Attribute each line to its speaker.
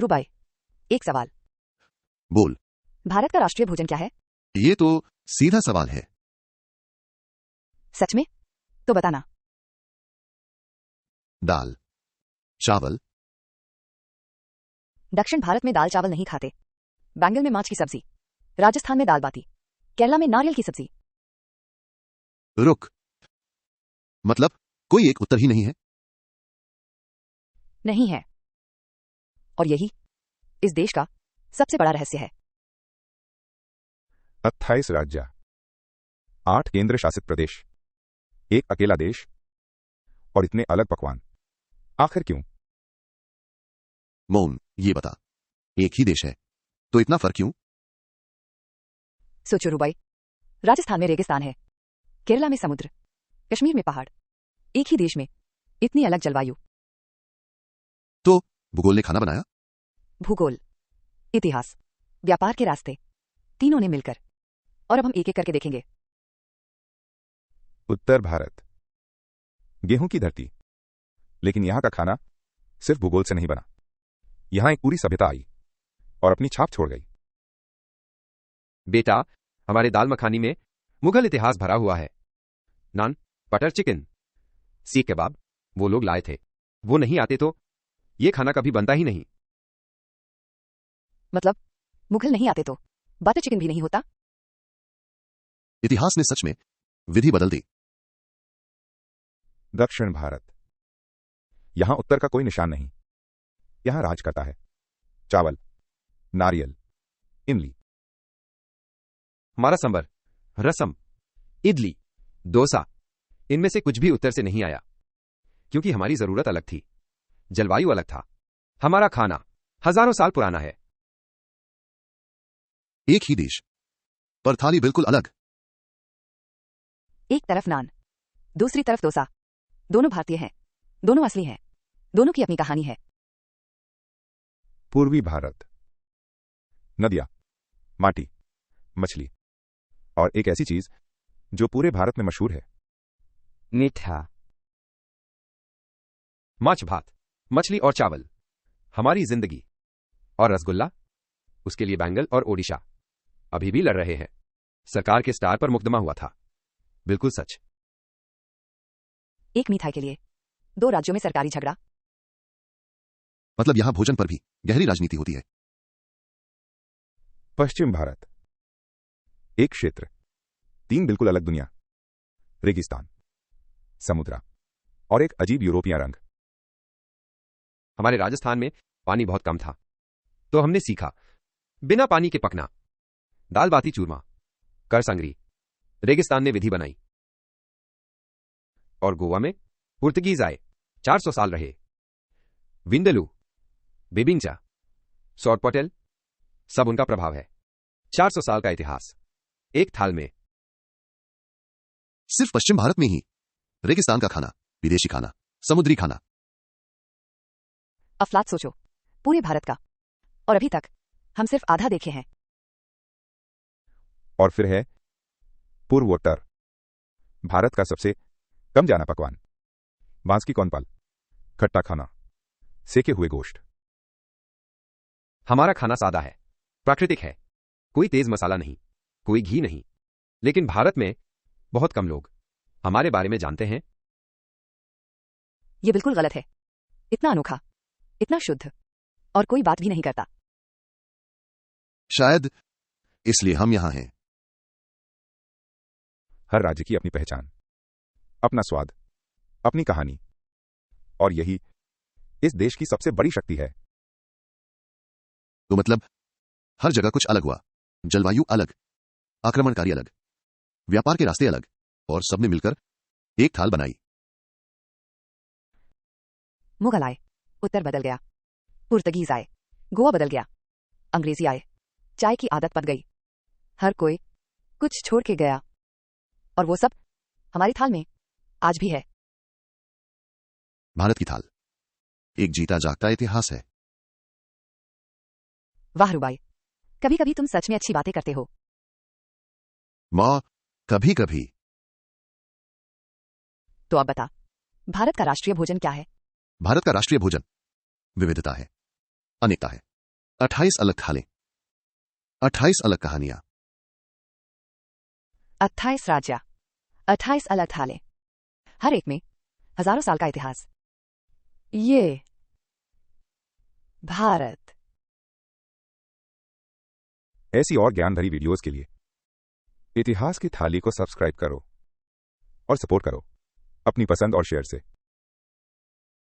Speaker 1: रुबाई, एक सवाल।
Speaker 2: बोल।
Speaker 1: भारत का राष्ट्रीय भोजन क्या है?
Speaker 2: ये तो सीधा सवाल है।
Speaker 1: सच में? तो बताना।
Speaker 2: दाल, चावल।
Speaker 1: दक्षिण भारत में दाल चावल नहीं खाते। बैंगल में माछ की सब्जी, राजस्थान में दाल बाटी, केरला में नारियल की सब्जी।
Speaker 2: रुक, मतलब कोई एक उत्तर ही नहीं है?
Speaker 1: नहीं है। और यही इस देश का सबसे बड़ा रहस्य है।
Speaker 3: 28 राज्य, 8 केंद्र शासित प्रदेश, एक अकेला देश और इतने अलग पकवान, आखिर क्यों?
Speaker 2: मोहन, ये बता, एक ही देश है तो इतना फर्क क्यों?
Speaker 1: सोचो रुबाई, राजस्थान में रेगिस्तान है, केरला में समुद्र, कश्मीर में पहाड़, एक ही देश में इतनी अलग जलवायु।
Speaker 2: तो भूगोल ने खाना बनाया?
Speaker 1: भूगोल, इतिहास, व्यापार के रास्ते, तीनों ने मिलकर। और अब हम एक एक करके देखेंगे।
Speaker 3: उत्तर भारत, गेहूं की धरती, लेकिन यहां का खाना सिर्फ भूगोल से नहीं बना। यहां एक पूरी सभ्यता आई और अपनी छाप छोड़ गई।
Speaker 4: बेटा, हमारे दाल मखानी में मुगल इतिहास भरा हुआ है। नान, बटर चिकन, सीख कबाब वो लोग लाए थे। वो नहीं आते तो ये खाना कभी बनता ही नहीं।
Speaker 1: मतलब मुगल नहीं आते तो बटर चिकन भी नहीं होता?
Speaker 2: इतिहास ने सच में विधि बदल दी।
Speaker 3: दक्षिण भारत, यहां उत्तर का कोई निशान नहीं। यहां राज करता है चावल, नारियल, इमली।
Speaker 4: हमारा सांबर, रसम, इडली, डोसा, इनमें से कुछ भी उत्तर से नहीं आया, क्योंकि हमारी जरूरत अलग थी, जलवायु अलग था। हमारा खाना हजारों साल पुराना है।
Speaker 2: एक ही देश पर थाली बिल्कुल अलग।
Speaker 1: एक तरफ नान, दूसरी तरफ डोसा। दोनों भारतीय हैं, दोनों असली हैं, दोनों की अपनी कहानी है।
Speaker 3: पूर्वी भारत, नदियां, माटी, मछली और एक ऐसी चीज जो पूरे भारत में मशहूर है,
Speaker 4: मीठा। माछ भात, मछली और चावल, हमारी जिंदगी। और रसगुल्ला, उसके लिए बैंगल और ओडिशा अभी भी लड़ रहे हैं। सरकार के स्टार पर मुकदमा हुआ था। बिल्कुल सच।
Speaker 1: एक मिठाई के लिए 2 राज्यों में सरकारी झगड़ा।
Speaker 2: मतलब यहां भोजन पर भी गहरी राजनीति होती है।
Speaker 3: पश्चिम भारत, एक क्षेत्र, 3 बिल्कुल अलग दुनिया, रेगिस्तान, समुद्र और एक अजीब यूरोपीय रंग।
Speaker 4: हमारे राजस्थान में पानी बहुत कम था, तो हमने सीखा बिना पानी के पकना। दाल बाती चूरमा, कर संगरी, रेगिस्तान ने विधि बनाई। और गोवा में पुर्तगीज आए, 400 साल रहे। विंडलू, बेबिंचा, सॉरपोटेल, सब उनका प्रभाव है। 400 साल का इतिहास एक थाल में।
Speaker 2: सिर्फ पश्चिम भारत में ही रेगिस्तान का खाना, विदेशी खाना, समुद्री खाना।
Speaker 1: अफलात सोचो, पूरे भारत का। और अभी तक हम सिर्फ आधा देखे हैं।
Speaker 3: और फिर है पूर्वोत्तर, भारत का सबसे कम जाना पकवान, बांस की कौनपाल, खट्टा खाना, सेके हुए गोश्त।
Speaker 4: हमारा खाना सादा है, प्राकृतिक है। कोई तेज मसाला नहीं, कोई घी नहीं। लेकिन भारत में बहुत कम लोग हमारे बारे में जानते हैं।
Speaker 1: ये बिल्कुल गलत है। इतना अनोखा, इतना शुद्ध, और कोई बात भी नहीं करता।
Speaker 2: शायद इसलिए हम यहां हैं।
Speaker 3: हर राज्य की अपनी पहचान, अपना स्वाद, अपनी कहानी, और यही इस देश की सबसे बड़ी शक्ति है।
Speaker 2: तो मतलब हर जगह कुछ अलग हुआ, जलवायु अलग, आक्रमणकारी अलग, व्यापार के रास्ते अलग, और सबने मिलकर एक थाल बनाई।
Speaker 1: मुगल आए, उत्तर बदल गया। पुर्तगीज आए, गोवा बदल गया। अंग्रेजी आए, चाय की आदत पड़ गई। हर कोई कुछ छोड़ के गया, और वो सब हमारी थाल में आज भी है।
Speaker 2: भारत की थाल एक जीता जागता इतिहास है।
Speaker 1: वाह रुबाई, कभी कभी तुम सच में अच्छी बातें करते हो।
Speaker 2: मां, कभी कभी।
Speaker 1: तो अब बता, भारत का राष्ट्रीय भोजन क्या है?
Speaker 2: भारत का राष्ट्रीय भोजन विविधता है, अनेकता है। 28 अलग थालें, 28 अलग कहानियां,
Speaker 1: 28 राज्य, 28 अलग थाले, हर एक में हजारों साल का इतिहास। ये भारत।
Speaker 3: ऐसी और ज्ञान भरी वीडियोस के लिए इतिहास की थाली को सब्सक्राइब करो और सपोर्ट करो अपनी पसंद और शेयर से।